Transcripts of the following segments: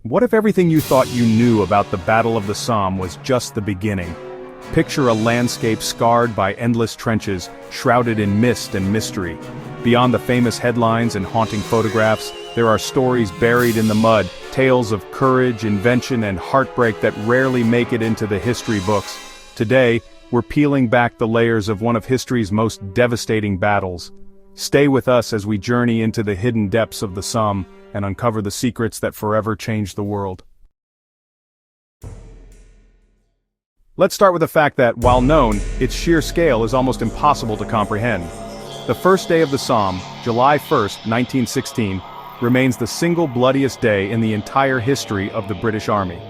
What if everything you thought you knew about the Battle of the Somme was just the beginning? Picture a landscape scarred by endless trenches, shrouded in mist and mystery. Beyond the famous headlines and haunting photographs, there are stories buried in the mud, tales of courage, invention, and heartbreak that rarely make it into the history books. Today, we're peeling back the layers of one of history's most devastating battles. Stay with us as we journey into the hidden depths of the Somme and uncover the secrets that forever changed the world. Let's start with the fact that, while known, its sheer scale is almost impossible to comprehend. The first day of the Somme, July 1st, 1916, remains the single bloodiest day in the entire history of the British Army.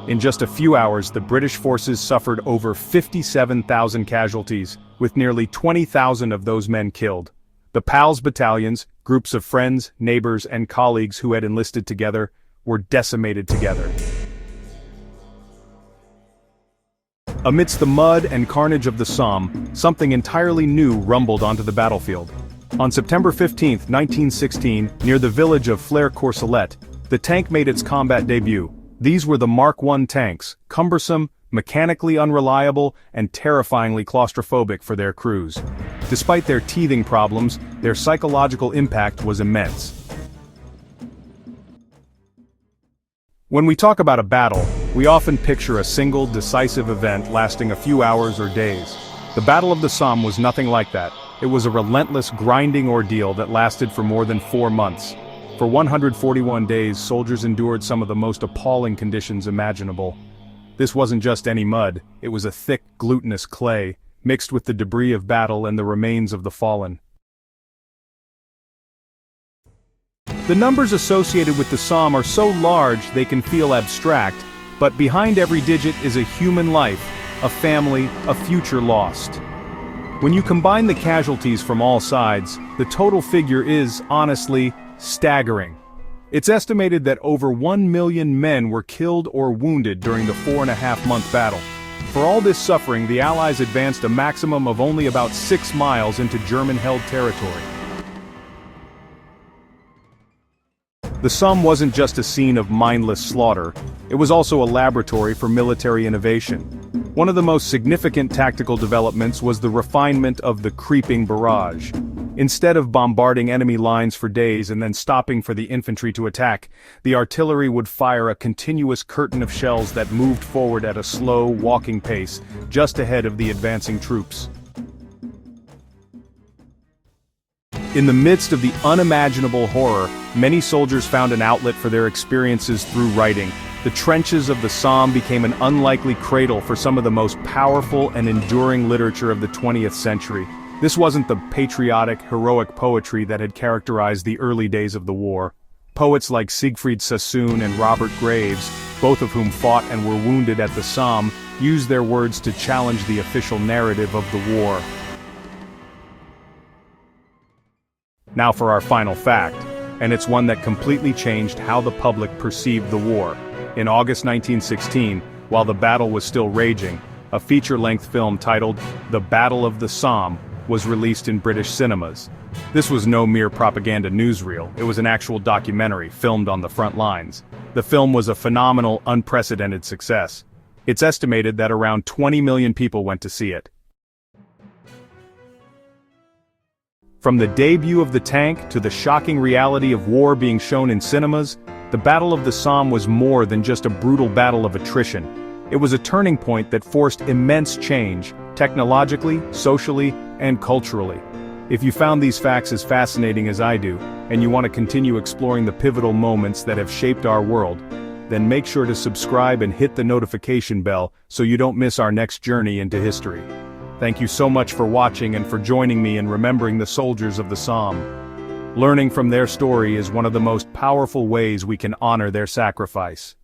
In just a few hours, the British forces suffered over 57,000 casualties, with nearly 20,000 of those men killed. The PALS battalions, groups of friends, neighbors, and colleagues who had enlisted together, were decimated together. Amidst the mud and carnage of the Somme, something entirely new rumbled onto the battlefield. On September 15, 1916, near the village of Flers-Courcelette, the tank made its combat debut. These were the Mark I tanks, cumbersome, mechanically unreliable, and terrifyingly claustrophobic for their crews. Despite their teething problems, their psychological impact was immense. When we talk about a battle, we often picture a single, decisive event lasting a few hours or days. The Battle of the Somme was nothing like that. It was a relentless, grinding ordeal that lasted for more than 4 months. For 141 days, soldiers endured some of the most appalling conditions imaginable. This wasn't just any mud, it was a thick, glutinous clay, mixed with the debris of battle and the remains of the fallen. The numbers associated with the Somme are so large they can feel abstract, but behind every digit is a human life, a family, a future lost. When you combine the casualties from all sides, the total figure is, honestly, staggering. It's estimated that over 1 million men were killed or wounded during the 4.5-month battle. For all this suffering, the Allies advanced a maximum of only about 6 miles into German-held territory. The Somme wasn't just a scene of mindless slaughter, it was also a laboratory for military innovation. One of the most significant tactical developments was the refinement of the creeping barrage. Instead of bombarding enemy lines for days and then stopping for the infantry to attack, the artillery would fire a continuous curtain of shells that moved forward at a slow, walking pace, just ahead of the advancing troops. In the midst of the unimaginable horror, many soldiers found an outlet for their experiences through writing. The trenches of the Somme became an unlikely cradle for some of the most powerful and enduring literature of the 20th century. This wasn't the patriotic, heroic poetry that had characterized the early days of the war. Poets like Siegfried Sassoon and Robert Graves, both of whom fought and were wounded at the Somme, used their words to challenge the official narrative of the war. Now for our final fact, and it's one that completely changed how the public perceived the war. In August 1916, while the battle was still raging, a feature-length film titled The Battle of the Somme was released in British cinemas. This was no mere propaganda newsreel, it was an actual documentary filmed on the front lines. The film was a phenomenal, unprecedented success. It's estimated that around 20 million people went to see it. From the debut of the tank to the shocking reality of war being shown in cinemas, the Battle of the Somme was more than just a brutal battle of attrition. It was a turning point that forced immense change, technologically, socially, and culturally. If you found these facts as fascinating as I do, and you want to continue exploring the pivotal moments that have shaped our world, then make sure to subscribe and hit the notification bell so you don't miss our next journey into history. Thank you so much for watching and for joining me in remembering the soldiers of the Somme. Learning from their story is one of the most powerful ways we can honor their sacrifice.